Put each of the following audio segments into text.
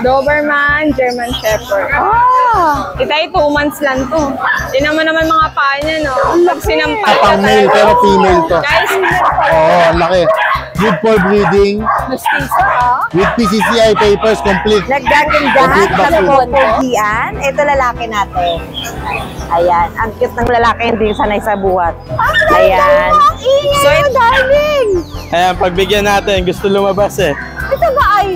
Doberman, German Shepherd. Ah! Ito ay 2 months lang to. Tingnan mo naman mga paa niya, no? Pag sinampal ka Pang male, talaga. pero female to. Guys, Oo, ang laki. Good for breeding. Mestizo, ah. With PCCI papers, complete. Nagdagandahan Complete sa vaccine. popogian. Ito lalaki natin. Ayan. Ang cute ng lalaki, hindi sanay sa buhat. Ayan. So, darling! Ayan, pagbigyan natin, gusto lumabas eh. Ito ba ay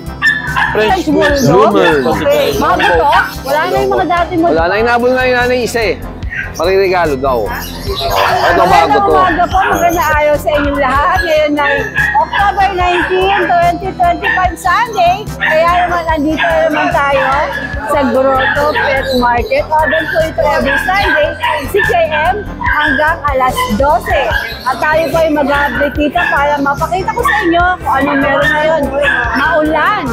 French Bloomer. Okay. Bago to? Wala na yung mga dati mo. Wala na, inabol na yung nanay isa eh. Mariregalo daw. Ito bago to. Umaga po, magandang araw sa inyong lahat. Ngayon ay October 19, 2025 Sunday. Kaya naman, andito na naman tayo sa Grotto Pet Market. Open po ito every Sunday, 6 a.m. hanggang alas 12. At tayo po ay mag-update dito para mapakita ko sa inyo kung anong meron ngayon. Maulan.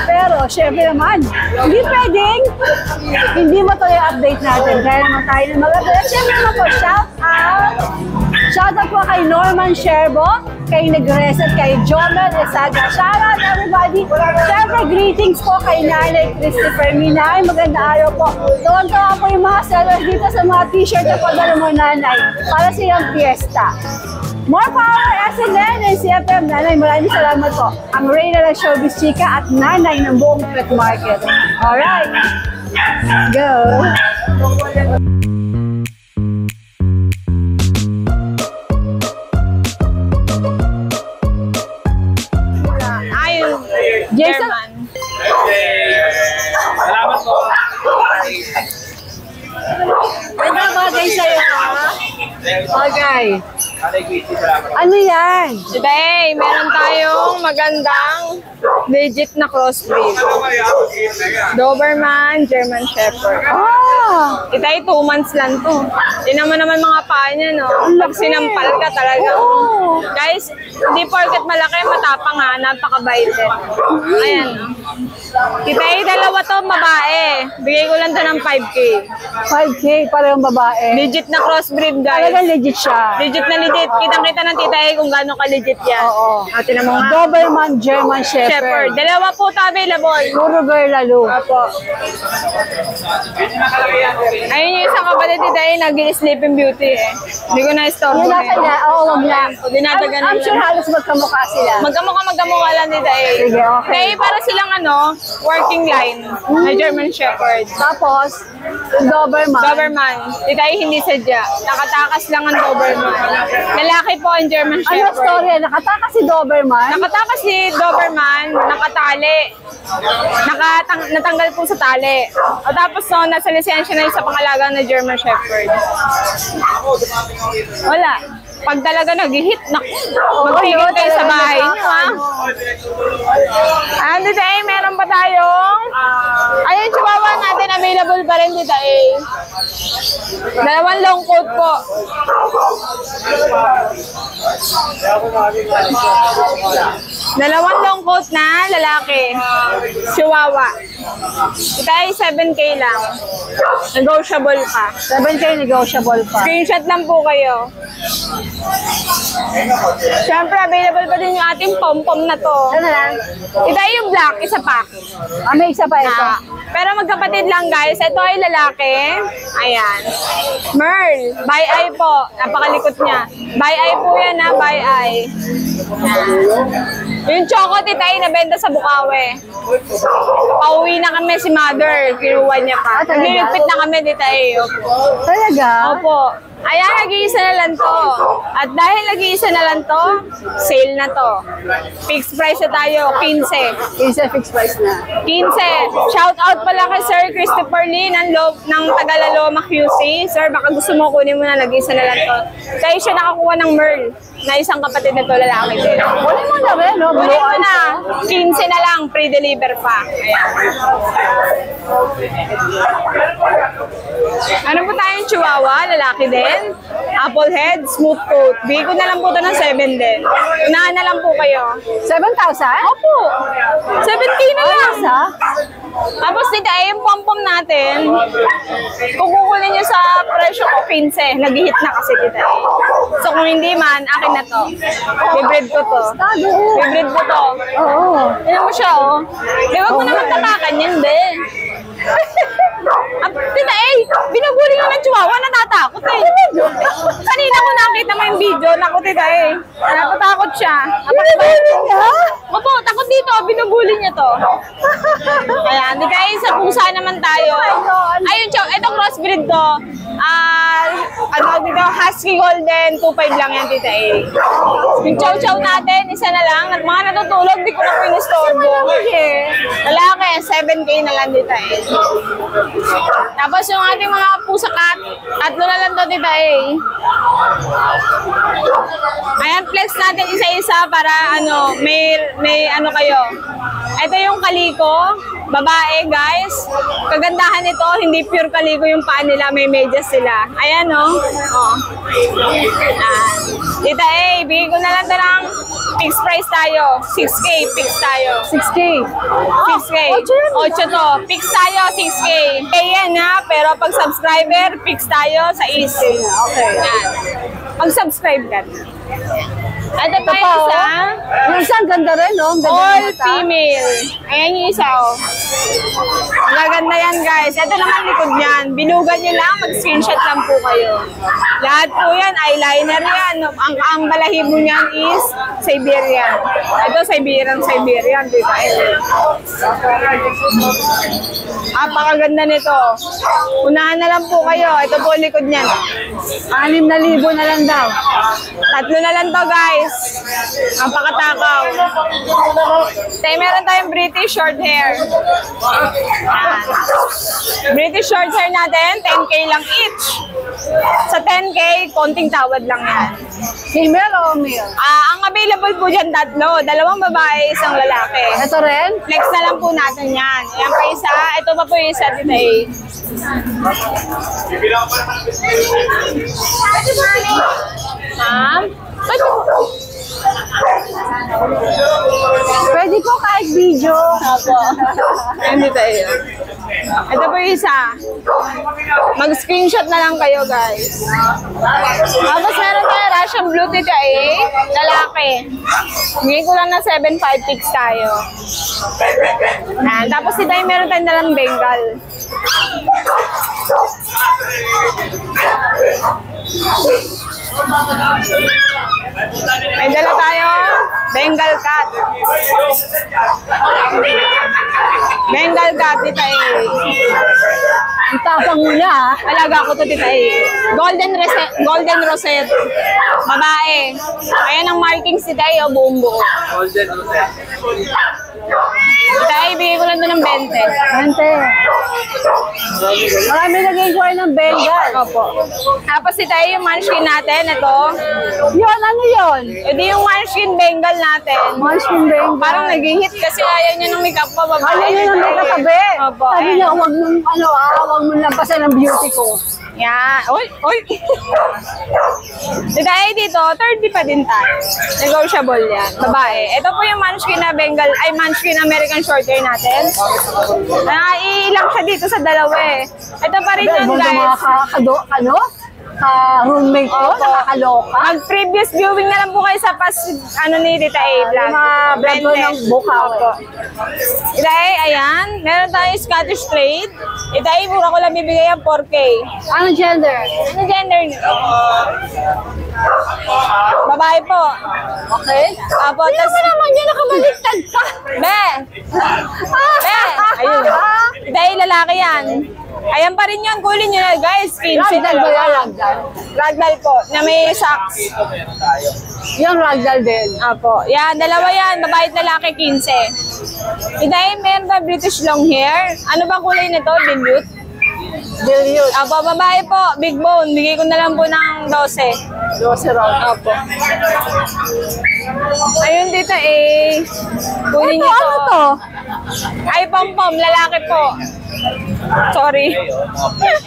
Pero, syempre naman, hindi pwedeng hindi mo ito yung update natin. Kaya naman tayo na mag-update. Siyempre naman po, shout out! Shout out po kay Norman Sherbo, kay Negres at kay Jomel Esaga. Shout out everybody! Siyempre, greetings po kay Nanay Christopher Minay. Maganda araw po. Tuwan-tuwa po yung mga sellers dito sa mga t-shirt na pagdala mo, Nanay, para sa iyong fiesta. More power, SNN and CFM. Nanay, maraming salamat po. Ang Reyna ng Showbiz Chika at Nanay ng buong pet market. Alright, go! ayun. Jason? German. Salamat po. May bagay sa'yo, ha? Okay. Ano yan? Today, meron tayong magandang legit na crossbreed. Doberman, German Shepherd. Ah! Ito ay 2 months lang to. Tingnan mo naman mga paa niya, no? Pag sinampal ka talaga. Oo. Guys, hindi porket malaki, matapang ha. Napakabait din. Ayan, no? Ito ay 2 to, babae. Bigay ko lang to ng 5K. 5K, parehong babae. Legit na crossbreed, guys. Talagang legit siya. Legit na legit. Kitang-kita ng tita eh kung gaano ka-legit yan. Oo. Tinan mo nga. Doberman German Shepherd. Shepherd. 2 po ito available. Puro girl lalo. Apo. Ayun yung isang kapatid dito ay nag-sleeping beauty eh. Hindi ko na-store Yung nasa niya, oo, wag na. Dinadagan I'm sure halos magkamukha sila. Magkamukha lang dito eh. Sige, okay. Kaya para silang working line na German Shepherd. Tapos, yung Doberman. Doberman. Dito ay hindi sadya. Nakatakas lang ang Doberman. Lalaki po ang German Ano Shepherd. story? Nakatakas si Doberman. Nakatakas si Doberman, nakatali. Natanggal po sa tali. O tapos nasa lisensya na yung sa pangalaga na German Shepherd. Wala. Pag talaga nag-hit, magpigil kayo sa bahay nyo, ha? And today, meron pa tayong ayun, chihuahua natin, available pa rin dito eh. 2 long coat po. Dalawang long coat na lalaki. Chihuahua. Ito ay 7K lang. Negotiable pa. 7K negotiable pa. Screenshot lang po kayo. Siyempre, available pa din yung ating pom-pom na to. Ano lang? Ito ay yung black, isa pa. May isa pa ito. Pero magkapatid lang guys. Ito ay lalaki. Ayan. Merl. By eye po. Napakalikot niya. By eye po yan ha. By eye. Yung choco titay na benta sa Bukawi. Pauwi na kami si mother. Kinuha niya pa. talaga? Naglilipit na kami titay. Talaga? Opo. Ayan, nag-iisa na lang to. At dahil nag-iisa na lang to, sale na to. Fixed price na tayo, 15. Isa fixed price na. 15. Shout out pala kay Sir Christopher Lee ng Tagalaloma QC. Sir, baka gusto mo kunin mo na, nag-iisa na lang to. Kaya siya nakakuha ng Merl na isang kapatid na to, lalaki din. Kunin mo na rin, no? Kunin mo na. 15 na lang, pre-deliver pa. Ayan. Ano po tayong chihuahua? Lalaki din. Apple head, smooth coat. Bigay ko na lang po ito ng 7 din. Unahan na lang po kayo. 7,000? Opo. 7K na lang. Isa? Tapos dito ay yung pom-pom natin. Kung kukunin nyo sa presyo ko, 15. Nag-hit na kasi dito. So kung hindi man, akin na to. Bibreed ko to. Bibreed ko to. Oo. Tignan mo siya, oh. Di wag mo naman tatakan yan, tita eh. Natatakot siya. Binibili niya? Opo, takot dito. Binubuli niya to. Ayan, di kaya sa pusa naman tayo. Ayun, chow. Ito crossbreed to. Ano dito, Husky Golden. 2.5 lang yan, tita eh. Yung chow-chow natin, isa na lang. At mga natutulog, di ko na po inistorbo. Lalaki, 7K na lang, tita eh. Tapos yung ating mga pusa cat, tatlo na lang to, tita eh. Ayan, flex natin isa-isa para ano, may ano kayo. Ito yung kaliko, babae guys. Kagandahan nito, hindi pure kaliko yung paa nila, may medyas sila. Ayan no. Oh. Tita A, bigay ko na lang ito ng fixed price tayo. 6K, fixed tayo. 6K. 6K. 8 to. Fix tayo, 6K. Yan ha, pero pag subscriber, fix tayo sa easy. Okay. Yan. Pag-subscribe ka. Ito pa pa, yung isa. Yung isang ganda rin, no? Ang ganda All ng mata. female. Ayan yung isa, oh. Magaganda yan, guys. Ito naman likod niyan. Bilugan nyo lang, mag-screenshot lang po kayo. Lahat po yan, eyeliner yan. Ang balahibo niyan is Siberian. Ito, Siberian. Dito, napakaganda nito. Unahan na lang po kayo. Ito po likod niyan. 6,000 na lang daw. 3 na lang to, guys. Ang pakatakaw. Tayo, meron tayong British short hair. Yan. British short hair natin, 10K lang each. Sa 10K, konting tawad lang yan. Female o male? Ang available po dyan, 3. 2 babae, 1 lalaki. Ito rin? Flex na lang po natin yan. Ayan pa isa. Ito pa po yung isa today. Ma'am? Pwede po kahit video. Opo. Hindi tayo. Ito po yung isa. Mag-screenshot na lang kayo, guys. Tapos meron tayo Russian Blue Tita eh. Lalaki. Bigay ko lang na 7.5 fix tayo. Tapos si tayo meron tayong dalang Bengal. May dala tayo, Bengal cat. Bengal cat, tita eh. Ang tapang mo na, ha? Alaga ko to, tita eh. Golden Rosette. Babae. Ayan ang markings, tita eh, o buong buo. Tita eh, bigay ko lang doon ng 20. Ante. Marami nag-inquire ng Bengal. Opo. Tapos tita eh, yung munchkin natin, ito. Yun, ano yun? Ito yung munchkin Bengal natin. Munchkin Bengal. Parang nag-hit kasi ayaw niya ng makeup pa, babae. Ayaw niya ng may katabi. Opo. Sabi niya, huwag mong, huwag mong lampasan ang beauty ko. Yan. Uy! Tita eh, dito, 30 pa din tayo. Negotiable yan. Babae. Ito po yung munchkin na Bengal, ay munchkin American Shorthair natin. Iilang siya dito sa dalawa eh. Ito pa rin yan, guys. Roommate ko, Opo. nakakaloka. Mag-previous viewing na lang po kayo sa ni Tita A vlog. Yung mga vlog ko ng bukaw. Opo. Tita A, ayan. Meron tayong Scottish Straight. Tita A, mura ko lang bibigay ang 4K. Anong gender? Ano gender niyo? Babae po. Okay. Apo, Tingnan mo naman yun, nakabaliktad ka. Be! Be! Ayun. Tita A, lalaki yan. Ayan pa rin yun. Kulin nyo na, guys. 15 Ragdoll ba yan? Ragdoll? Ragdoll po, na may socks. Yung ragdoll din. Apo. Yan, dalawa yan. Babae at lalaki, 15. Iday, meron ba British long hair? Ano ba kulay nito? Dilute? Dilute. Apo, babae po. Big bone. Bigay ko na lang po ng 12. 12 raw. Apo. Ayun dito eh. Kunin Ito, nyo ano to? Ay, pom-pom. Lalaki po. Sorry.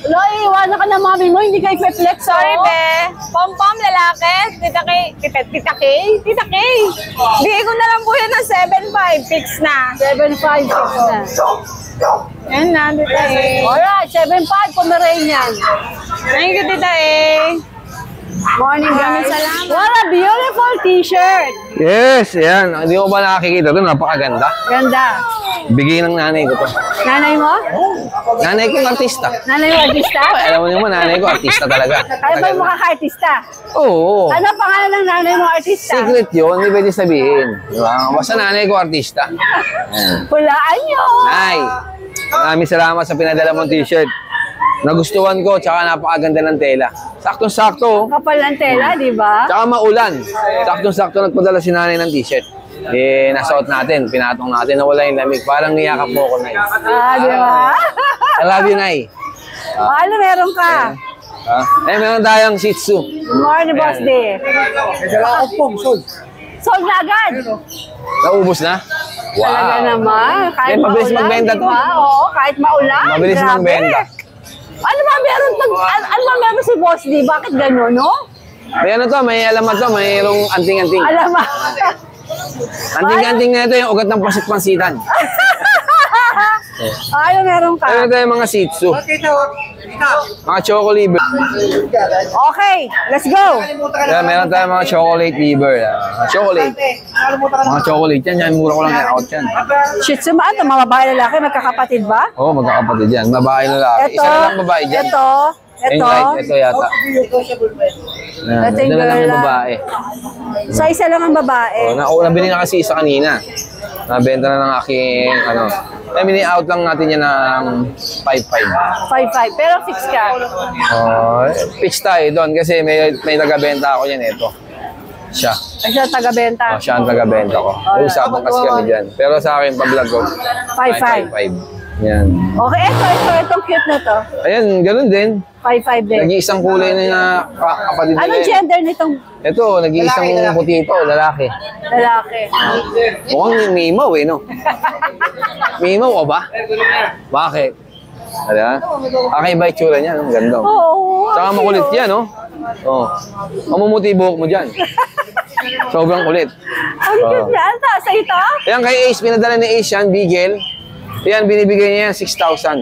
Lo, iwanan ka na mami mo, hindi ka i-flex. Sorry, be. Pom-pom, lalaki. Tita K. Tita K? Tita K. Bigay ko na lang po yan ng 7.5. Fix na. 7.5 na. Yan na, Tita A. Alright, 7.5 Pomeranian. Thank you, Tita A. Morning, guys. Maraming salamat. What a beautiful t-shirt. Yes, yan. Hindi mo ba nakakikita ito? Napakaganda. Ganda. Bigay ng nanay ko to. Nanay mo? Nanay ko artista. Nanay mo artista? Alam mo naman, nanay ko artista talaga. Kaya ba yung makaka-artista? Oo. Ano pangalan ng nanay mo artista? Secret yun, hindi pwede sabihin. Diba? Basta nanay ko artista. Yan. Hulaan nyo. Nay, maraming salamat sa pinadala mong t-shirt. Nagustuhan ko, tsaka napakaganda ng tela. Saktong-sakto. Kapal ng tela, di ba? Tsaka maulan. Saktong-sakto nagpadala si nanay ng t-shirt. Eh, nasuot natin, pinatong natin, nawala yung lamig. Parang niyakap mo ako, Nay. Di ba? I love you, Nay. Ano meron ka? Meron tayong Shih Tzu. Good morning, Boss D. Sold na agad. Naubos na? Talaga naman. Kahit Eh, mabilis maulan, magbenta to. diba? Oo, kahit maulan. Mabilis Grabe. magbenta. Ano ba meron ano ba meron si Boss D? Bakit gano'n, no? May ano to, may alamat to, mayroong anting-anting. Alam mo. Anting-anting na ito yung ugat ng pasit-pansitan. Ano meron ka? Meron tayong mga Shih Tzu. Mga choco liver. Okay, let's go. Kaya meron tayong mga chocolate liver. Chocolate. Mga chocolate yan, yan mura ko lang i-out yan. Shih Tzu, ano? Mga babae lalaki, magkakapatid ba? Oo, magkakapatid yan. Babae lalaki. Isa na lang babae dyan. Ito. Yung light, ito yata. Yan, Ito yung ito na lang yung girl. babae. So, isa lang ang babae. Nabili na kasi isa kanina. Nabenta na ng aking, ano. Mini-out lang natin yan ng 5.5. 5'5". Pero fix ka. Fix tayo doon kasi may taga-benta ako yan. Ito. Siya. Ay, siya taga-benta. Siya ang taga-benta ko. May usapan kasi kami dyan. Pero sa akin, pa-vlog ko. 5'5". 5.5. Yan. Okay, itong cute na to. Ayan, ganun din. 5'5" din. Nag-iisang kulay na kapatid nila. Anong gender nitong Ito, nag-iisang puti ito, lalaki. lalaki? Mukhang mimaw eh, no? Mimaw ka ba? Bakit? Ano? Kakaiba itsura niya, no? Ganda. Oo. Saka makulit yan, no? Oo. Mamumuti buhok mo dyan. Sobrang kulit. Ang cute niya. Ano to? Sa ito? Yan kay Ace, pinadala ni Ace yan, Bigel. Yan, binibigay niya yan 6,000.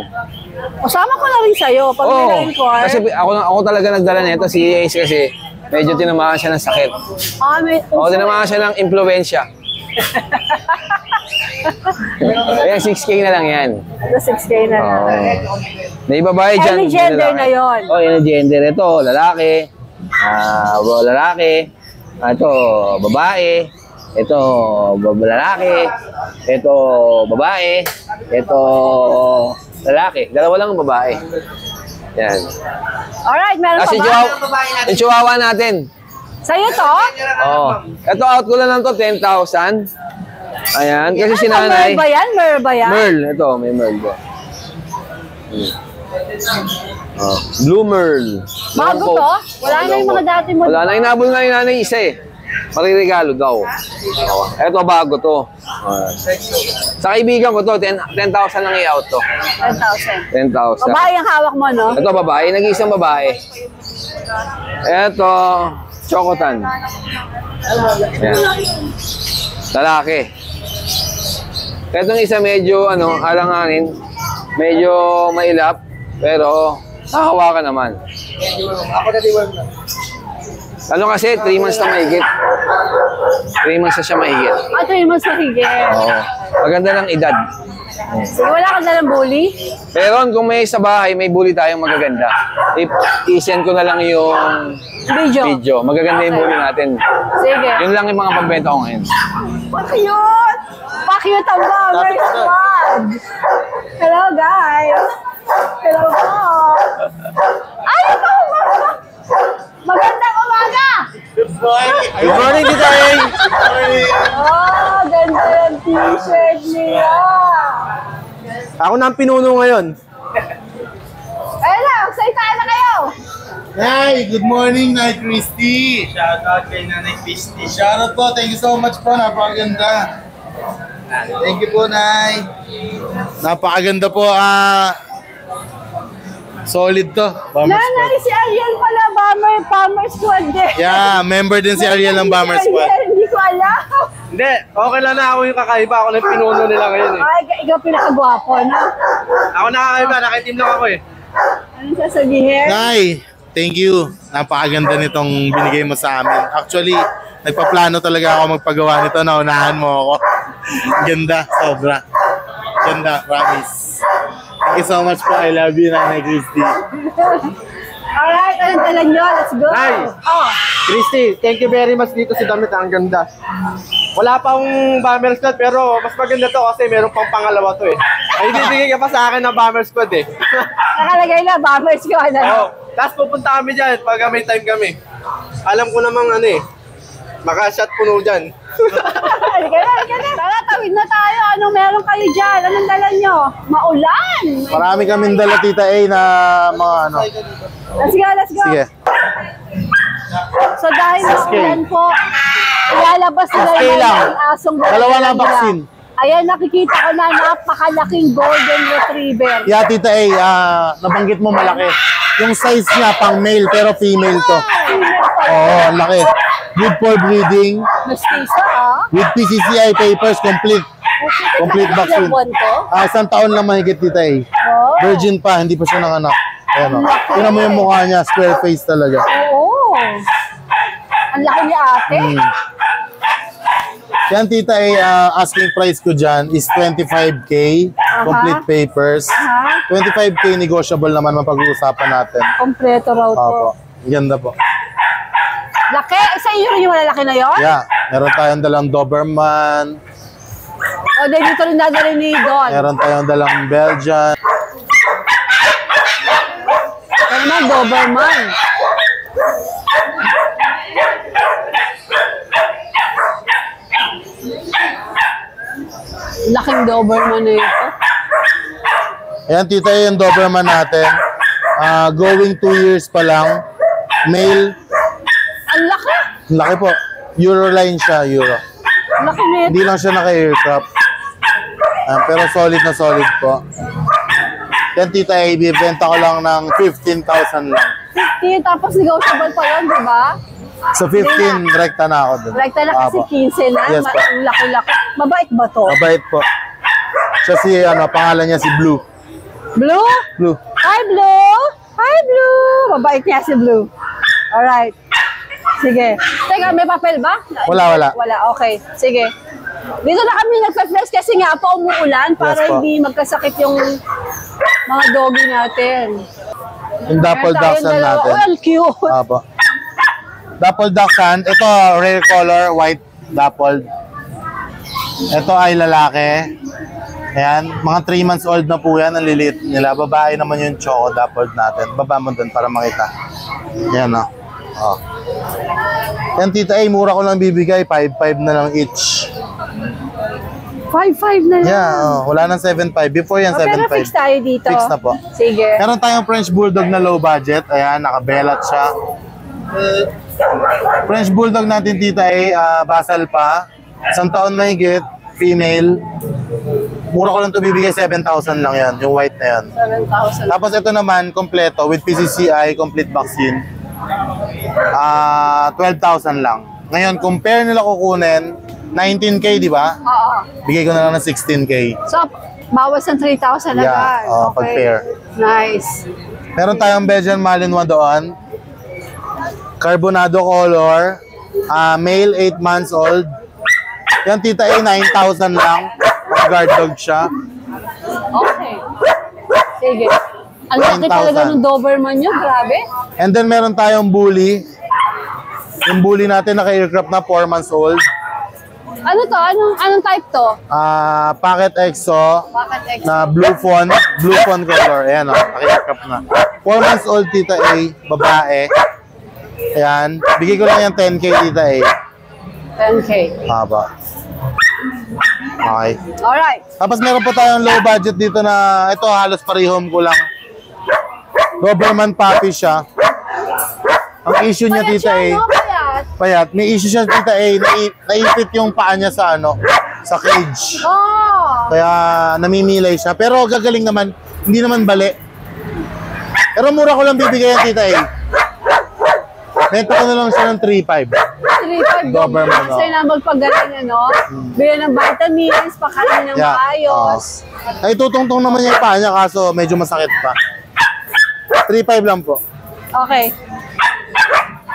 Usama ko na rin sa'yo pag may Oo. na-inquire. Kasi ako talaga nagdala nito, si Ace kasi medyo tinamaan siya ng sakit. May Oo, tinamaan siya ng impluensya. Ayan, 6K na lang yan. 6K na lang. May babae dyan. Any gender na yun? Oo, any gender. Ito, lalaki. Lalaki. Ito, babae. Ito, lalaki. Ito, babae. Ito, lalaki. Dalawa lang ang babae. Yan. Alright, meron Kasi pa ba? yung chihuahua natin. Sa'yo to? Oo. Ito, out ko lang lang to, 10,000. Ayan, kasi si Ano, nanay. Merl ba yan? Merl ba yan? Merl, ito, may Merl ko. Blue Merl. Bago to? Wala na yung mga dati mo. Wala na, inabol na yung nanay isa eh. Mariregalo daw. Ito, bago to. Sa kaibigan ko to, 10,000 lang i-out to. 10,000. 10,000. Babae ang hawak mo, no? Ito, babae. Nag-iisang babae. Ito, Chocotan. Ayan. Lalaki. Itong isa medyo, alanganin. Medyo mailap. Pero, nakahawakan naman. Ano kasi, 3 months na mahigit. 3 months na siya mahigit. Ito yung mas mahigit. Oo. Maganda ng edad. Sige, wala ka na ng bully? Pero kung may sa bahay, may bully tayong magaganda. I-send ko na lang yung video. Magaganda yung bully natin. Sige. Yun lang yung mga pagbenta ko ngayon. Pa-cute! Pa-cute ang bomber squad! Hello, guys! Hello po! Ay, ito! Magandang umaga! Good morning, Titay! Oh, ganda yung t-shirt niya! Ako na ang pinuno ngayon. Ayun na, excited na kayo! Nay, good morning, Nay Christy. Shout out kay Nanay Christy. Shoutout po, thank you so much po, napakaganda. Thank you po, Nay. Napakaganda po, solid to. Bomber Nanay, Squad. si Ariel pala, bomber squad din. Yeah, member din si Ariel ng Bomber Si Squad. Ariel, hindi ko alam. Hindi, okay lang na ako yung kakaiba. Ako na yung pinuno nila ngayon eh. Ay, ikaw pinakagwapo, no? Ako nakakaiba, nakiteam lang ako eh. Anong sasabihin? Nay, Thank you. Napakaganda nitong binigay mo sa amin. Actually, nagpaplano talaga ako magpagawa nito. Naunahan mo ako. Ganda, sobra. Ganda, promise. Thank you so much po. I love you, Nanay Christy. Alright, anong dala nyo? Let's go. Nay! Oh, Christy, thank you very much dito si damit. Ang ganda. Wala pang bomber squad pero mas maganda to kasi meron pang pangalawa to eh. Ay, bibigay ka pa sa akin ng bomber squad eh. nakalagay na, bombers ko. Ano? Oo. Tapos pupunta kami dyan pag may time kami. Alam ko namang ano eh. Maka-shot puno dyan. Halika na. Tara, tawid na tayo. Anong meron kayo dyan? Anong dala nyo? Maulan. Marami kaming dala, Tita A, na mga ano. Let's go. Sige. So dahil maulan po, ilalabas nila Okay yung lang. mga asong Dalawa lang nila. vaccine. Ayan, nakikita ko na napakalaking golden retriever. Yeah, Tita A, nabanggit mo malaki. Yung size niya pang male pero female to. Oo, ang laki. Good for breeding. Mestizo, ah. With PCCI papers, complete. Complete vaccine. Ilang buwan to? 1 taon lang mahigit, Tita A. Oh. Virgin pa, hindi pa siya nanganak. Ayan o. Tingnan mo yung mukha niya, square face talaga. Oo. Ang laki ni ate. Yan, Tita A, asking price ko dyan is 25K. Complete papers. 25K negotiable naman mapag-uusapan natin. Kompleto raw to. Opo. Ganda po. Laki? Sa iyo rin yung malalaki na yon? Yeah, meron tayong dalang Doberman. O, dito rin dadalhin ni Don. Meron tayong dalang Belgian. Ano naman, Doberman. Laking Doberman na ito. Ayan, Tita A, yung Doberman natin. Going 2 years pa lang. Male. Ang laki. Laki po. Euroline siya, Euro. Ang laki na ito. Hindi lang siya naka-aircraft. Pero solid na solid po. Yan, Tita A, bibenta ko lang ng 15,000 lang. 50, tapos negotiable pa yun, di ba? Sa 15, rekta na ako dun. Rekta na kasi Apo. 15 na. Yes po. Ang laki-laki. Mabait ba to? Mabait po. Siya si, pangalan niya si Blue. Blue? Blue. Hi, Blue! Hi, Blue! Mabait niya si Blue. Alright. Sige. Teka, may papel ba? Wala. Wala, okay. Sige. Dito na kami nagpa-flex kasi nga po umuulan para Yes po. hindi magkasakit yung mga doggy natin. Yung Dapple Meron tayong Dachshund dalawa. natin. Oh, ang cute. Apo. Dapple Dachshund. Ito, rare color, white dappled. Ito ay lalaki. Ayan, mga 3 months old na po yan. Ang lilit nila. Babae naman yung choco dappled natin. Baba mo dun para makita. Ayan o. Oh. Yan, Tita A, mura ko lang bibigay. 5.5 na lang each. 5'5" na lang. Yeah, wala nang 7.5. Before yan, Oh, pero 7.5. fix tayo dito. Fix na po. Sige. Meron tayong French Bulldog na low budget. Ayan, nakabelat siya. French Bulldog natin, Tita A, basal pa. 1 taon mahigit, female. Mura ko lang ito bibigay, 7,000 lang yan, yung white na yan. 7,000. Tapos ito naman, kompleto, with PCCI, complete vaccine. 12,000 lang. Ngayon, compare nila kukunin, 19K, di ba? Oo. Bigay ko na lang ng 16K. So, bawas ng 3,000 Yeah, agad. pag-pair. Nice. Meron tayong Belgian Malinois doon. Carbonado color. Male, 8 months old. Yan, Tita A, 9,000 lang. Guard dog siya. Okay. Sige. Ang laki 9,000. talaga ng Doberman nyo, grabe. And then meron tayong bully. Yung bully natin naka-aircraft na 4 months old. Ano to? Anong type to? Packet EXO Bakit X? na blue fawn color. Ayan o, naka-aircraft na. 4 months old, Tita A, babae. Ayan. Bigay ko lang yung 10K, Tita A. 10K. Haba. Okay. Alright. Tapos meron pa tayong low budget dito na ito halos parehom ko lang. Doberman puppy siya. Ang issue niya, Tita A, No, payat. payat. May issue siya, Tita A, naipit yung paa niya sa sa cage. Oh. Kaya namimilay siya. Pero gagaling naman, hindi naman bali. Pero mura ko lang bibigay yan, Tita A. Benta ko na lang siya ng 3.5. 3.5 Doberman, Kasi na magpagaling, ano? Bigyan ng vitamins, pakain ng maayos. Ay, tutungtong naman niya yung paa niya kaso medyo masakit pa. 3.5 lang po. Okay.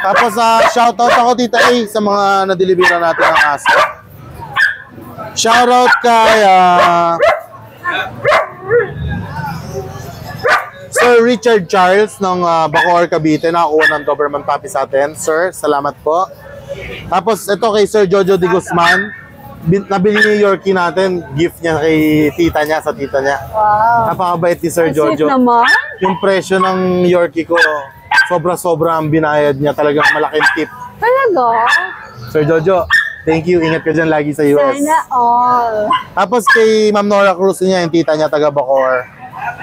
Tapos shoutout ako Tita A sa mga na-delivera natin ng aso. Shoutout kay Sir Richard Charles ng Bacoor, Cavite, nakakuha ng Doberman puppy sa atin. Sir, salamat po. Tapos ito kay Sir Jojo de Guzman, nabili ni Yorkie natin, gift niya kay tita niya, sa tita niya. Wow. Napakabait ni Sir Ang sweet Jojo. naman. Yung presyo ng Yorkie ko, sobra-sobra ang binayad niya, talagang malaking tip. Talaga? Sir Jojo, thank you. Ingat ka dyan lagi sa US. Sana all. Tapos kay Ma'am Nora Cruz niya, yung tita niya, taga Bacoor.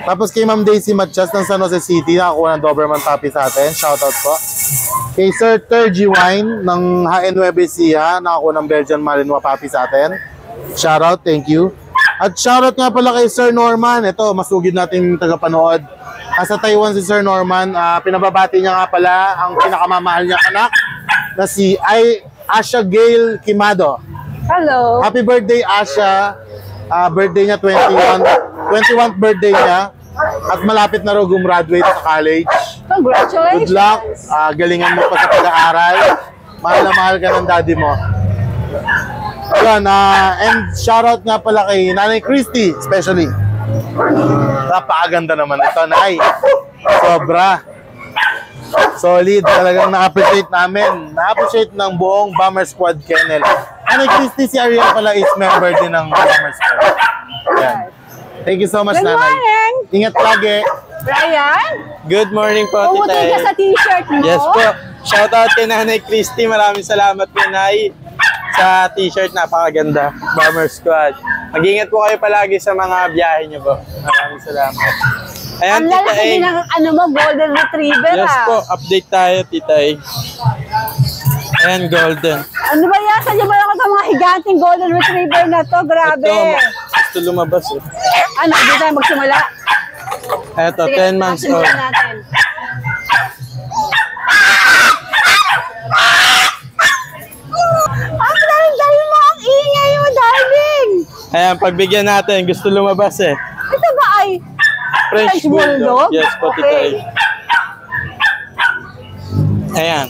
Tapos kay Ma'am Daisy Matias ng San Jose City, nakakuha ng Doberman puppy sa atin. Shoutout po. Kay Sir Tergy Wine ng HN9 Ecija, nakakuha ng Belgian Malinois puppy sa atin. Shoutout, thank you. At shoutout nga pala kay Sir Norman. Ito, masugid natin tagapanood. Sa Taiwan si Sir Norman, pinababati niya nga pala ang pinakamamahal niyang anak na si Asha Gail Kimado. Hello. Happy birthday, Asha. Birthday niya 21st birthday niya. At malapit na raw gumraduate sa college. Congratulations. Good luck. Galingan mo pa sa pag-aaral. Mahal na mahal ka ng daddy mo. Ayun, and shoutout nga pala kay Nanay Christy, especially. Napakaganda naman ito, Nay. Sobra. Solid. Talagang na-appreciate namin. Na-appreciate ng buong Bomber Squad Kennel. Nanay Christy, si Ariel pala is member din ng Bomber Squad. Yan. Thank you so much, Good Nanay. morning. Ingat lagi. Brian, Good morning po, pumuti Tita ka A. sa t-shirt mo. Yes po. Shoutout kay Nanay Christy. Maraming salamat po, Nay, sa t-shirt. Napakaganda. Bomber Squad. Mag-ingat po kayo palagi sa mga biyahe niyo po. Maraming salamat. Ayan, Ang Tita lalaki A. din ng mo, Golden Retriever. Yes po. Update tayo, Tita A. Ayan, golden. Ano ba yan? Saan niyo ba ako mga higanting Golden Retriever na to? Grabe. Gusto lumabas eh. Ano, di tayo magsimula? Eto, Sige, 10 months old. simulan natin. Ang dahil mo, ang ingay mo, darling. Ayan, pagbigyan natin. Gusto lumabas eh. Ito ba ay French Bulldog. Yes po, Tita A. Okay. Ayan.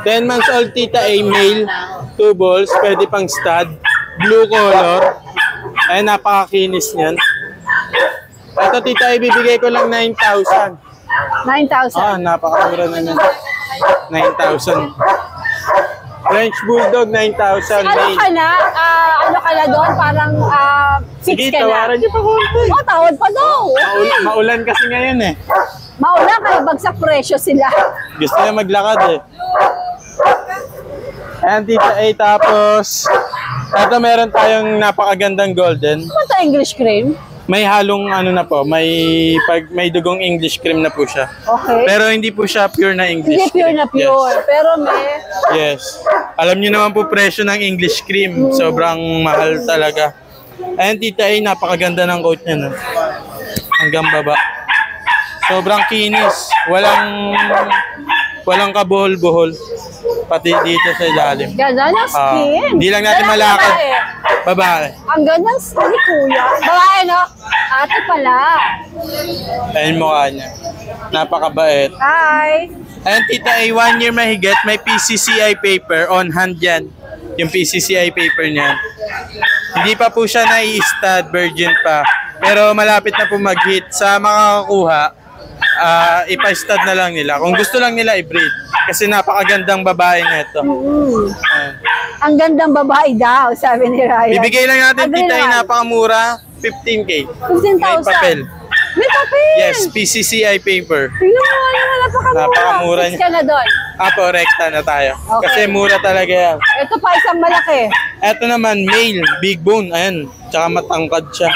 10 months old, Tita A, male, 2 balls, pwede pang stud, blue color. Ayan, napakakinis niyan. Ito, Tita A, bibigay ko lang 9,000. 9,000. Napakamura na yan. 9,000. French Bulldog, 9,000 Ano male. ka na? Ano ka na doon? Parang fix Sige, ka na. tawaran niyo pa konti. Oh, tawad pa daw. Maulan kasi ngayon eh. Maulan kaya bagsak presyo sila. Gusto niya maglakad eh. Ayan, Tita A, tapos ito meron tayong napakagandang golden. Ano to English cream? May halong ano na po, may dugong English cream na po siya. Okay. Pero hindi po siya pure na English Hindi pure cream. na pure. Pero may... Yes. Alam niyo naman po presyo ng English cream. Sobrang mahal talaga. Ayan, Tita A, napakaganda ng coat niya. No? Hanggang baba. Sobrang kinis. Walang kabuhol-buhol. Pati dito sa ilalim. Ganda ng skin. Hindi lang natin Lalaki, malakad. babae. Babae. Ang ganda ng skin ni Kuya. Babae, no? Ate pala. Ayan mukha niya. Napakabait. Hi. Ayan, Tita A, 1 year mahigit. May PCCI paper. On hand yan. Yung PCCI paper niya. Hindi pa po siya nai-stud. Virgin pa. Pero malapit na po mag-hit. Sa makakakuha, ipa-stud na lang nila. Kung gusto lang nila i-breed. Kasi napakagandang babae nito. Ayan. Ang gandang babae daw, sabi ni Ryan. Bibigay lang natin, Agree Tita A, naman. napakamura. 15K. 15,000. May papel. May papel. Yes, PCCI paper. Tingnan mo, napakamura. Napakamura Fix ka na doon. Apo, rekta na tayo. Okay. Kasi mura talaga yan. Ito pa isang malaki. Eto naman, male, big bone. Ayan, tsaka matangkad siya.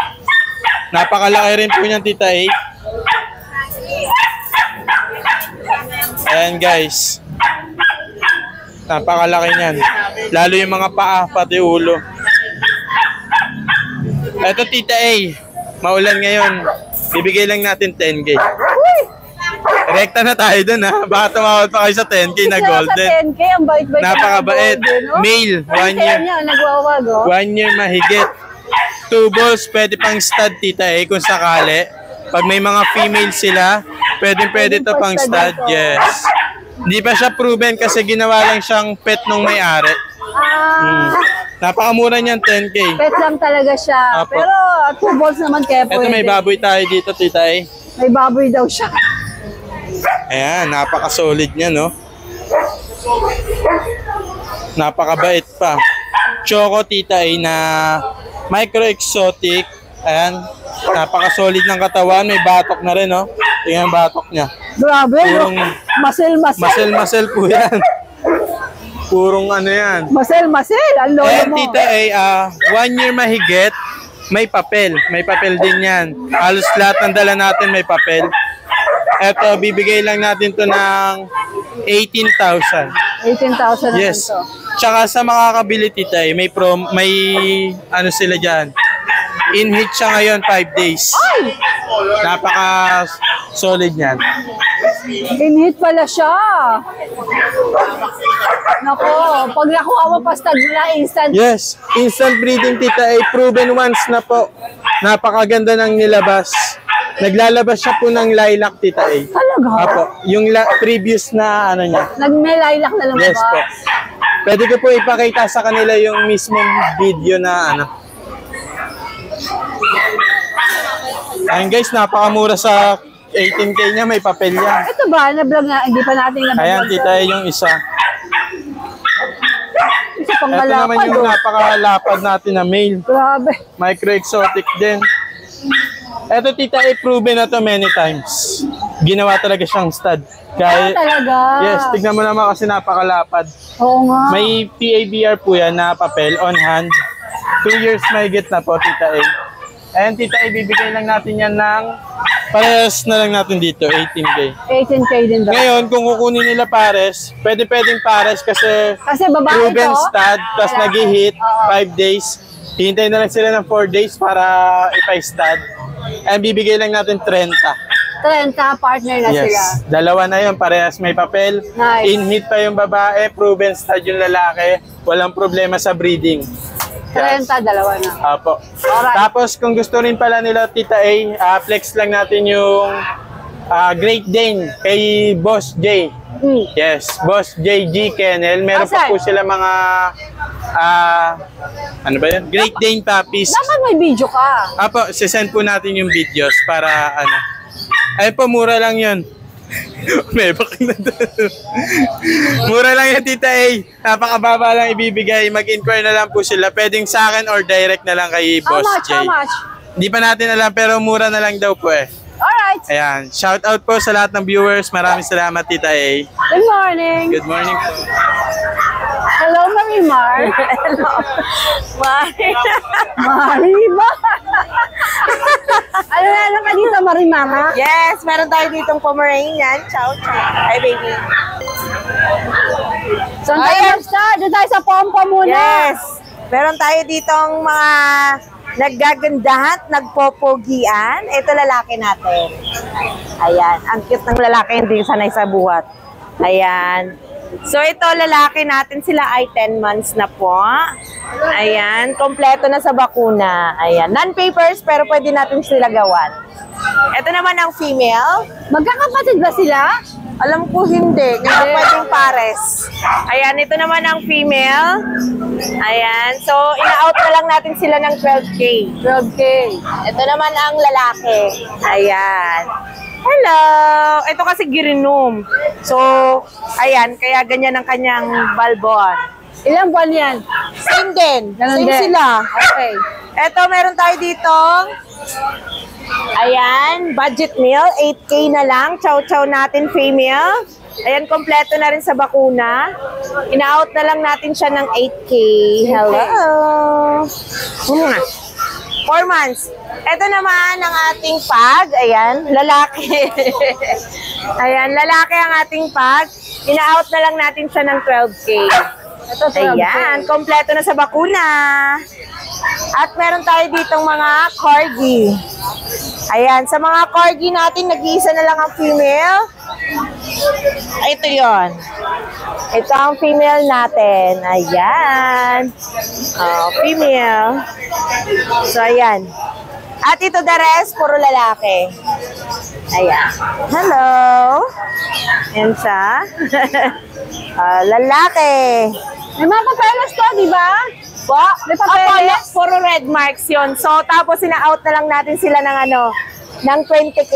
Napakalaki rin po niyan, Tita A. Ayan, guys. Napakalaki niyan. Lalo yung mga paa, pati ulo. Eto, Tita A. Maulan ngayon. Bibigay lang natin 10K. Rekta na tayo dun, ha? Baka tumawad pa kayo sa 10K na Isa golden. Sa 10K, ang bait-bait. Napakabait. ng golden, no? Male, Ang 1 year. niya, nagwawag, oh. 1 year mahigit. 2 balls, pwede pang stud, Tita A, kung sakali. Pag may mga female sila, pwede to pang stud. Yes. Hindi pa siya proven kasi ginawa lang siyang pet nung may-ari. Napakamura niyan, 10K. Pet lang talaga siya. Apo. Pero 2 balls naman kaya pwede. Ito may baboy tayo dito, tita eh. May baboy daw siya. Ayan, napaka-solid niya, no? Napakabait pa. Choco, tita eh, na micro-exotic. Ayan, napaka-solid ng katawan. May batok na rin, no? Tingnan ang batok niya. Grabe, Purong Muscle po yan. Purong ano yan. Muscle. Ang lolo Ayan, mo. tita eh, 1 year mahigit, may papel. May papel din yan. Halos lahat ng dala natin may papel. Eto, bibigay lang natin to ng 18,000. 18,000 naman Yes. to. Tsaka sa makakabili, tita eh, may ano sila dyan. In-heat siya ngayon 5 days. Napaka solid niyan. In-hit pala siya. Nako, pag nakuha mo pa stag na instant. Yes, instant breeding, tita ay proven once na po. Napakaganda ng nilabas. Naglalabas siya po ng lilac, tita ay. Talaga? Apo, yung previous na ano niya. May lilac na lumabas. Yes po. Pwede ko po ipakita sa kanila yung mismong video na ano. Ayun guys, napakamura sa 18K niya, may papel yan. Ito ba, na-vlog na, hindi pa natin na-vlog. Ayan, tita, yung isa. Isa pang Ito naman malapad. yung napakalapad natin na male. Grabe. Micro-exotic din. Ito, tita, proven na to many times. Ginawa talaga siyang stud. Talaga? Yes, tignan mo naman kasi napakalapad. Oo nga. May PABR po yan na papel on hand. 2 years mahigit na po, tita A. Ayan, tita A, bibigay lang natin yan ng parehas na lang natin dito, 18K. 18K din daw. Ngayon, kung kukunin nila pares, pwedeng pares kasi Babae proven to. stud, tapos Wala. nag-hit, Oo. 5 days. Hihintay na lang sila ng 4 days para ipa-stud. And bibigay lang natin 30. 30, partner na sila. Yes. Dalawa na yun, parehas may papel. Nice. In-hit pa yung babae, proven stud yung lalaki. Walang problema sa breeding. 30, dalawa na. Apo. Alright. Tapos kung gusto rin pala nila Tita A, flex lang natin yung Great Dane kay Boss J. Yes, Boss JG Kennel. Meron pa Asan? po sila mga ano ba yun? Great Dane puppies. Dapat may video ka. Apo, sisend po natin yung videos para ano. Ay po, mura lang yun. May bakit na doon. Mura lang yan, Tita A. Napakababa lang ibibigay. Mag-inquire na lang po sila. Pwedeng sa akin or direct na lang kay Boss J. How much? Hindi pa natin alam pero mura na lang daw po eh. Alright. Ayan. Shout out po sa lahat ng viewers. Maraming salamat, Tita A. Good morning. Good morning po. Hello, Marimar. Hello. Marimar. Ano ka dito, Marimar, ha? Yes, meron tayo ditong Pomeranian. Chow, chow. Hi, baby. Saan tayo mag-start? Doon tayo sa Pompa muna. Yes. Meron tayo ditong mga naggagandahan, nagpopogian. Ito lalaki natin. Ayan. Ang cute ng lalaki, hindi sanay sa buhat. Ayan. So ito lalaki natin, sila ay 10 months na po. Ayan. Kompleto na sa bakuna. Ayan. Non-papers pero pwede natin sila gawan. Ito naman ang female. Magkakapatid ba sila? Alam ko hindi. Hindi pwedeng pares. Ayan, ito naman ang female. Ayan. So, ina-out na lang natin sila ng 12K. 12K. Ito naman ang lalaki. Ayan. Hello! Ito kasi girinum. So, ayan. Kaya ganyan ang kanyang balbon. Ilang buwan yan? Same din. Ganun Same din. sila. Okay. Ito, meron tayo dito. Ayan, budget meal, 8K na lang. Chow-chow natin, female. Ayan, kompleto na rin sa bakuna. Ina-out na lang natin siya ng 8K. Hello! 4 months. Ito naman ang ating pag. Ayan, lalaki. Ayan, lalaki ang ating pag. Ina-out na lang natin siya ng 12K. Ito, 12K. Ayan, kompleto na sa bakuna. At meron tayo ditong mga corgi. Ayan, sa mga corgi natin, nag-iisa na lang ang female. Ito yon. Ito ang female natin. Ayan. Oh, female. So, ayan. At ito the rest, puro lalaki. Ayan. Hello. Yan siya. Lalaki. May mga papeles to, di ba? Po? May papeles? Opo, puro red marks yun. So, tapos sina-out na lang natin sila ng ng 20K.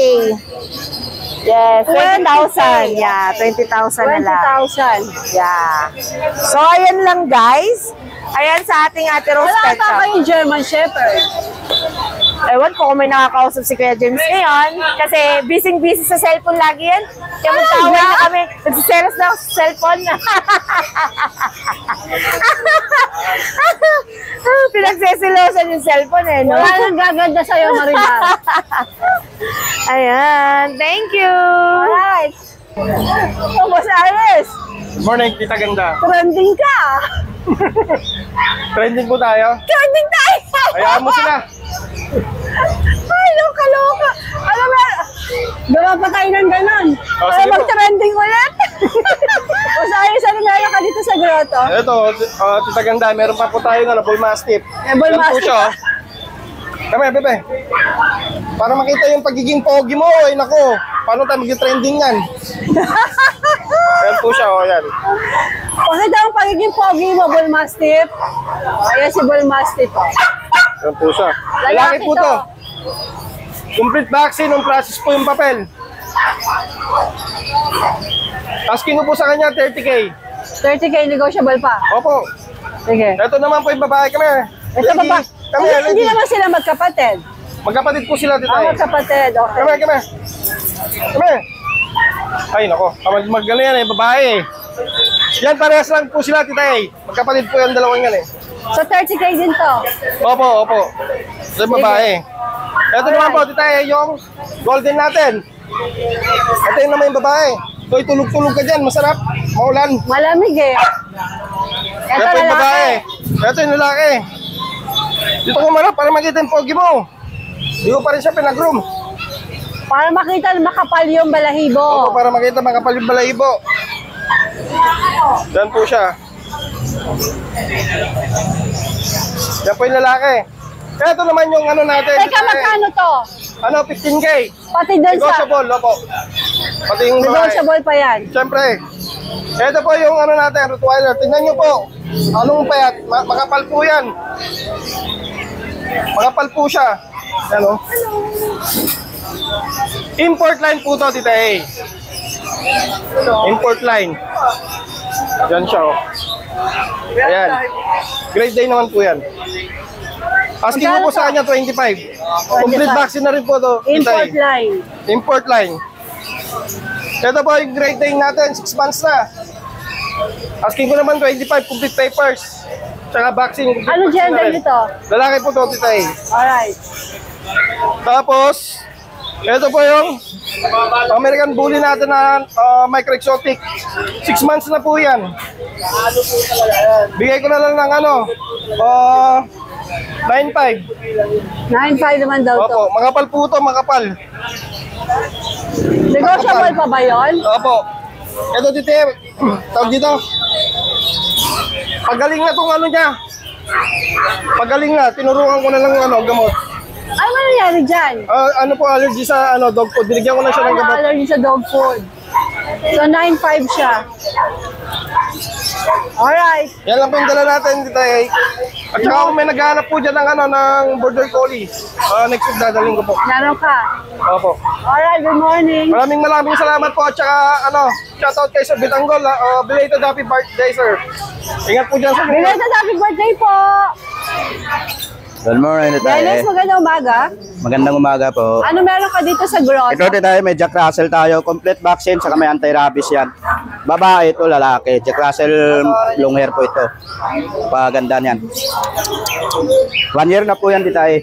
Yes, 20,000. Yeah, 20,000 na lang. 20,000. Yeah. So, ayan lang guys. Ayan sa ating Ate Rose Wala Pet pa Shop. kayong German Shepherd. Ewan ko kung may nakakausap si Kuya James ngayon. Kasi busy-busy sa cellphone lagi yan. Kaya magtawag na kami. Nagsiselos na ako sa cellphone. Pinagsisilosan yung cellphone eh. No? Wala nang gaganda sa'yo, Marimar. Ayan. Thank you. Alright. Oh, Boss Aris, Morning, Tita Ganda. trending ka. Trending po tayo. Trending tayo. Hayaan mo sila. Ay, loka-loka. Alam mo, gawa pa tayo ng ganon. Oh, Para sige po. mag-trending ulit. Boss Aris, ano meron ka dito sa grotto? Ito, Tita Ganda, meron pa po tayo Bull Mastiff. Bull Yan po Mastiff. siya, oh. Kami, bebe. Para makita yung pagiging pogi mo, ay nako. Paano tayo mag-trending yan? Yan po siya, oh, yan. Pakita ang pagiging pogi mo, Bull Mastiff. Ayan si Bull Mastiff. Yan po siya. Lalaki po to. Complete vaccine, ng process po yung papel. Asking ko po sa kanya, 30K. 30K negotiable pa. Opo. Sige. Ito naman po yung babae kami. Ito ba ba? Kami, Hindi naman sila magkapatid. magkapatid po sila, tita. Magkapatid, okay. Kami. Ay, nako. Magano yan eh, babae eh. Yan, parehas lang po sila, tita eh. Magkapatid po yung dalawang yan eh. So 30K din to. Opo. Ito yung babae. Ito naman po, tita eh, yung golden natin. Ito yung naman yung babae. So, tulog-tulog ka dyan, masarap, maulan. Malamig eh. Ito Ito yung babae. lalaki. Ito yung lalaki. Dito ko marap para makita yung pogi mo. Di ko pa rin siya pinag-groom. Para makita na makapal yung balahibo. Opo, para makita makapal yung balahibo. Yan po siya. Yan po yung lalaki. Ito naman yung ano natin. Teka, magkano to? 15K. Pati doon sa... Negotiable, opo. Pati yung babae. Negotiable pa yan. Siyempre. Ito po yung ano natin, Rottweiler. Tingnan nyo po. Anong payat? Makapal po yan. Makapal po siya. Yan o. Import line po to, tita A. Import line. Yan siya o. Ayan. Grade day naman po yan. Asking ko po sa kanya 25. Complete vaccine na rin po to, tita A. Import line. Import line. Ito po yung grade day natin, 6 months na. Asking ko naman 25 complete papers. Tsaka vaccine. Ano gender nito? Lalaki po to, tita eh. Alright. Tapos, ito po yung American Bully natin na micro exotic. 6 months na po yan. Bigay ko na lang ng 9.5. 9.5 naman daw to. Opo, makapal po to, makapal. Negotiable pa ba yun? Opo. Ito dito, tawag dito. Pagaling na tong ano niya. Pagaling na, tinuruan ko na lang gamot. Ano nangyari dyan? Ano po allergy sa dog food. Binigyan ko na siya ng gamot. Allergy sa dog food. So 9.5 siya. Alright. Yan lang po yung dala natin dito eh. At saka kung may naghahanap po dyan ng border collie, next week dadaling ko po. Naroon ka. Opo. Alright, good morning. Maraming salamat po at saka shoutout kay Sir Bitanggol. Belated happy birthday, sir. Ingat po dyan sa Belated happy birthday po. Good morning, Dennis, magandang umaga. Magandang umaga po. Ano meron ka dito sa grotto? Ito tayo, may Jack Russell tayo. Complete vaccine, saka may anti-rabies yan. Babae ito, lalaki. Jack Russell long hair po ito. Paganda niyan. 1 year na po yan dito tayo.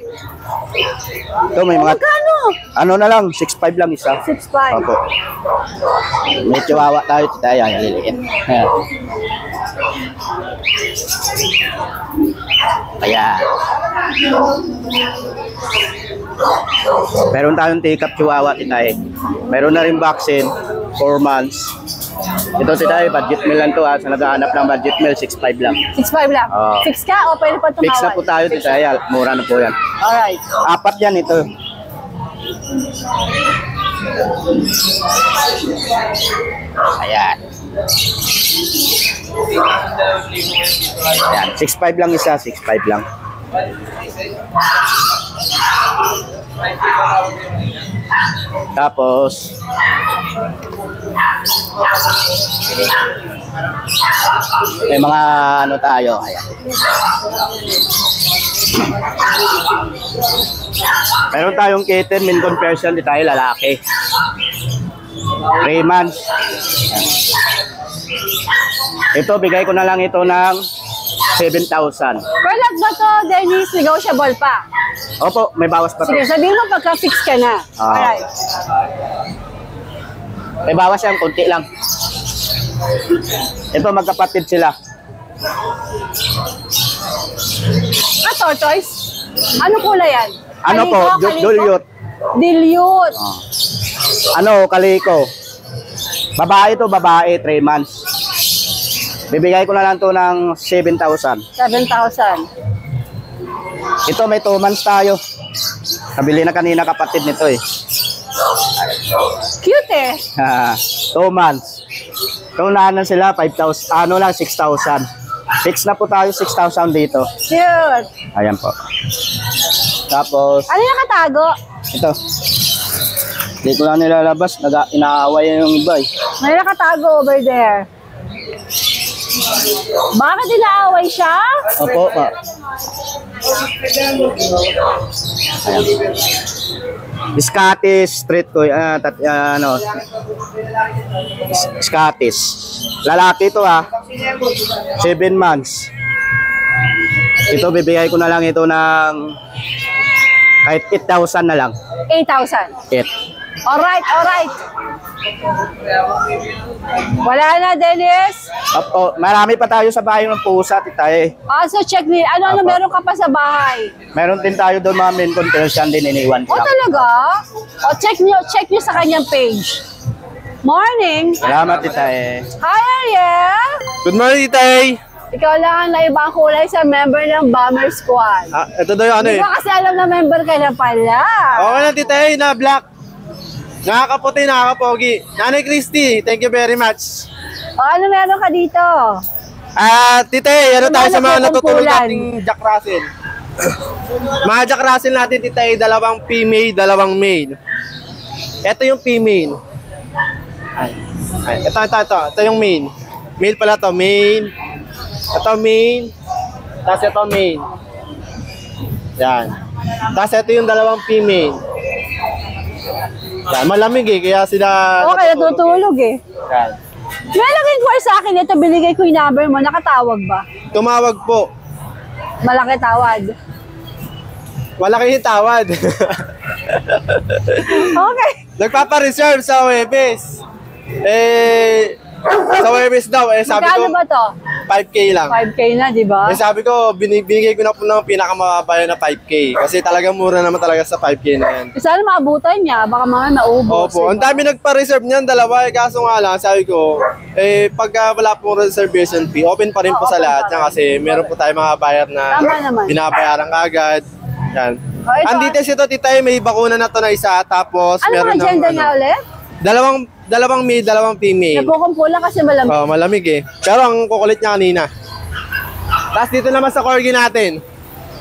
Ito may mga... Magkano? Ano na lang, 6'5 lang isa. 6.5. Opo. May chihuahua tayo dito tayo. Yan, liliit. Ayan. Ayan. Meron tayong take-up chihuahua titae. Meron na rin vaccine, 4 months. Ito tayo, budget meal lang to ha. Sa naghahanap ng budget meal, 6.5 lang. 6.5 lang. Oo. 6 ka o pwede pa Fix na tumawad? po tayo dito tayo. Mura na po yan. Alright. 4 yan ito. Ayan. Ayan, 6.5 lang isa, 6.5 lang. Tapos may mga ano tayo, ayan. Meron tayong kitten, min conversion, di tayo lalaki. 3 months. Ito, bigay ko na lang ito ng 7,000. Perlag ba to, Dennis? Negotiable pa. Opo, may bawas pa to. Sige, sabihin mo pagka-fix ka na. Alright. May bawas yan, konti lang. Ito, magkapatid sila. Tortoise? Ano kulay yan? Ano po, dulyot. Dilute. Ano, kaliko. Babae to, babae, 3 months. Bibigay ko na lang to ng 7,000. 7,000. Ito, may 2 months tayo. Nabili na kanina kapatid nito eh. Cute eh. 2 months. Kung naanan sila, 5,000, ano lang, 6,000. Fix na po tayo, 6,000 dito. Cute. Ayan po. Tapos, Ano yung nakatago? ito. Hindi ko lang nilalabas, inaaway yung iba eh. May nakatago over there. Bakit inaaway siya? Opo, pa. Scottish street ko, ano, Scottish. Lalaki ito 7 months. Ito, bibigay ko na lang ito ng kahit 8,000 na lang. 8,000. 8. Alright, alright. Wala na, Dennis? Opo, marami pa tayo sa bahay ng pusa, titay. So check ni ano Apo. meron ka pa sa bahay? Meron din tayo doon mga main conversion din iniwan ko lang. Talaga? Check nyo sa kanyang page. Morning. Salamat, titay. Hi, Ariel. Good morning, Tay! Ikaw lang ang naibang kulay sa member ng Bomber Squad. Ito daw yung ano Hindi eh. ko kasi alam na member ka na pala. Okay lang, Tay, na black. Nakakaputi, nakakapogi. Nanay Christy, thank you very much. Ano meron ka dito? Titay, ano tayo sa mga Ano natutulog kumpulan? nating Jack Russell? Mga Jack Russell natin, Titay, 2 female, 2 male. Ito yung female. Ito yung male. Male pala to, male. Ito male. Tapos ito male. Yan. Tapos ito yung 2 female. Yan, malamig eh, kaya sila Okay, natutulog eh. Yan. May nag-inquire sa akin ito, binigay ko yung number mo, nakatawag ba? Tumawag po. Malaki tawad. Malaki yung tawad. Okay. Nagpapa-reserve sa Webes. Sa Webes daw, sabi ko, Magkano ba to? 5K lang. 5K na, di ba? Sabi ko, binigay ko na po ng pinakamababa na 5K. Kasi talagang mura naman talaga sa 5K na yan. Sana maabutan niya, baka mga naubos. Opo, ang dami nagpa-reserve niyan, 2. Kaso nga lang, sabi ko, pagka wala pong reservation fee, open pa rin po sa lahat yan kasi meron po tayo mga buyer na Tama naman. binabayaran kagad. Yan. Ito, Ang details ito, Titay, may bakuna na to na isa, tapos ano meron mga gender niya ulit? 2 male, 2 female. Nagkukumpula kasi malamig. Oh, malamig eh. Pero ang kukulit niya kanina. Tapos dito naman sa corgi natin.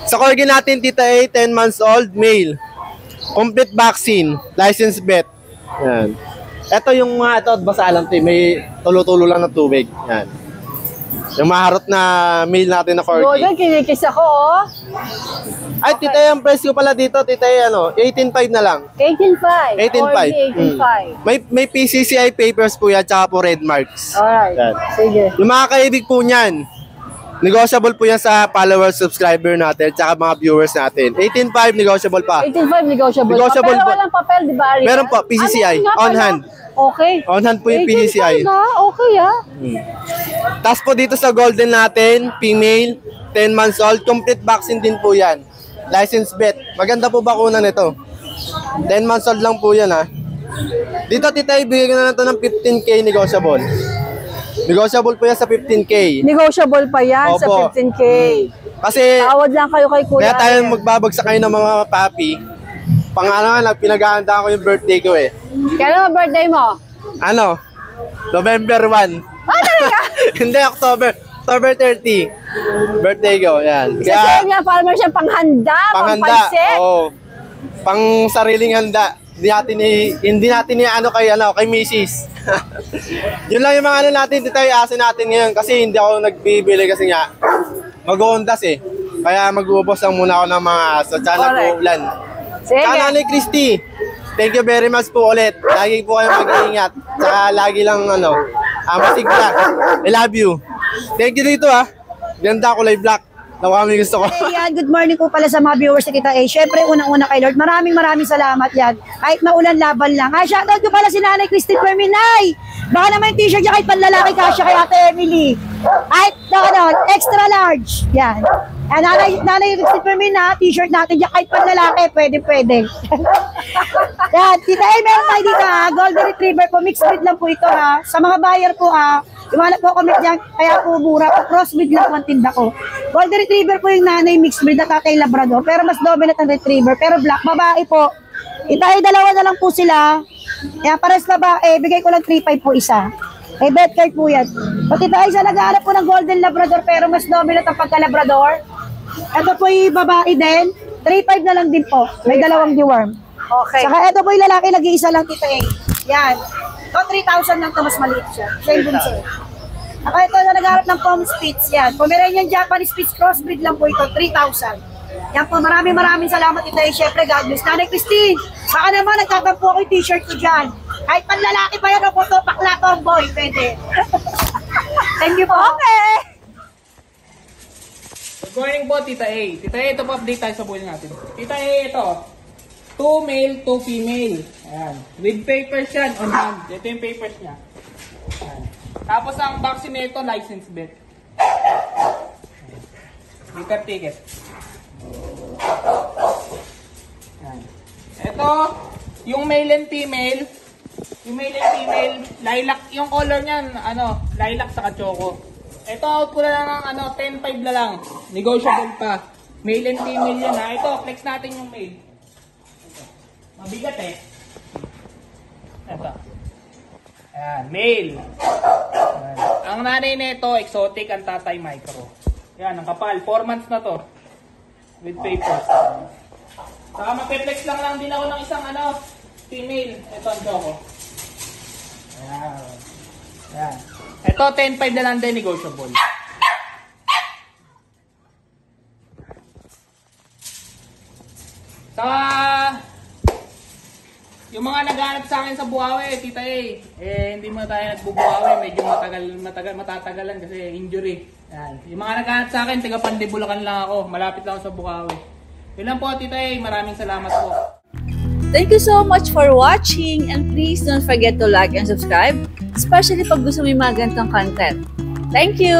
Sa corgi natin, Tita A, 10 months old, male. Complete vaccine, licensed vet. Yan. Ito yung mga, ito, basta alam to, may tulo-tulo lang ng tubig. Yan. Yung maharot na male natin na corgi. Golden, kinikis ako, oh. Ay, Tita A, ang price ko pala dito, Tita A, 18.5 na lang. 18.5. 18.5. May PCCI papers po yan, tsaka po red marks. Alright. Yan. Sige. Yung mga kaibig po niyan, negotiable po yan sa followers, subscriber natin, tsaka mga viewers natin. 18.5, negotiable pa. 18.5 negotiable. Negotiable Pero po. walang papel, di ba, Ariel? Meron po, PCCI, Ano, nga on pala? hand. Okay. On hand po yung PCCI. 18.5 na, okay Tapos po dito sa golden natin, female, 10 months old, complete vaccine din po yan. Licensed vet. Maganda po bakuna nito. 10 months old lang po yan Dito, Tita, ibigay ko na lang ito ng 15K negotiable. Negotiable po yan sa 15K. Negotiable pa yan sa Opo. 15K. Kasi, Tawad lang kayo kay Kuya. kaya tayo magbabagsak kayo ng mga papi. Pinag-ahanda ko yung birthday ko eh. Kailan ang birthday mo? Ano? November 1. Hindi, October 30. Birthday ko, yan. Kasi nga, parang meron siyang panghanda, pangpansit. Oo. Pang sariling handa. Hindi natin kay Mrs. Yun lang yung mga ano natin, dito yung asin natin ngayon. Kasi hindi ako nagbibili kasi nga, mag-uundas eh. Kaya mag-uubos lang muna ako ng mga aso. Tsaka nag-uulan. Sige. Tsaka Nanay Christy, thank you very much po ulit. Lagi po kayong mag-iingat. Tsaka lagi lang masigla. I love you. Thank you dito Ganda kulay black. Kami gusto ko. Yan, good morning po pala sa mga viewers na kita Siyempre, unang-una kay Lord. Maraming salamat yan. Kahit maulan, laban lang. Shoutout ko pala si Nanay Christy Perminay. Baka naman yung t-shirt niya kahit panlalaki kasya kay Ate Emily. Kahit extra large. Yan. Nanay Christy Perminay, t-shirt natin dyan kahit panlalaki. Pwede. Yan. Tita meron tayo dito Golden Retriever po. Mixed breed lang po ito Sa mga buyer po Iwanag po kami dyan, kaya po mura po. Crossbreed lang po ang tinda ko. Golden Retriever po yung nanay, mixed breed na tatay Labrador. Pero mas dominant ang Retriever. Pero black, babae po. Dalawa na lang po sila. Kaya pares babae, bigay ko lang 3.5 po isa. Bed card po yan. Pati tayo sa nag-aarap po ng Golden Labrador, pero mas dominant ang pagka-Labrador. Ito po yung babae din. 3.5 na lang din po. May dalawang deworm. Okay. Saka ito po yung lalaki, nag-iisa lang Tita Yan. Ito, 3,000 lang ito, mas maliit siya. Siya yung bunso. Saka ito na nag-harap ng Pom Spitz. Yan. Pomeranian Japanese Spitz crossbreed lang po ito, 3,000. Yan po, maraming salamat Tita Siyempre, God bless. Nanay Christine, baka naman nagtatampo ako yung t-shirt ko dyan. Kahit panlalaki pa yan, po ito, pakla tomboy, pwede. Thank you po. Okay. Good morning po, Tita A. Tita A, ito po update tayo sa buhay natin. Tita A, ito. 2 male, 2 female. Ayan. With papers yan on hand. Ito yung papers niya. Ayan. Tapos ang vaccine nito, license bet. Meter ticket. Ayan. Ito, yung male and female. Yung male and female, lilac. Yung color niyan, lilac sa choco. Ito, out ko na lang ng 10.5 na lang. Negotiable pa. Male and female yan Ito, flex natin yung male. Mabigat Ito. Ayan, male. Ayan. Ang nanay nito, exotic, ang tatay micro. Ayan, ang kapal. 4 months na to. With papers. Saka mag-flex lang din ako ng isang female. Ito ang choco. Ayan. Ayan. Ito, 10.5 na lang din, negotiable. Saka, yung mga naghanap sa akin sa Bukawi, Tita A, hindi mo tayo nagbubukawi, medyo matatagalan kasi injury. Yan. Yung mga naghanap sa akin, taga Pandibulacan lang ako, malapit lang ako sa Bukawi. Yun lang po, Tita A, maraming salamat po. Thank you so much for watching and please don't forget to like and subscribe, especially pag gusto mo yung mga ganitong content. Thank you!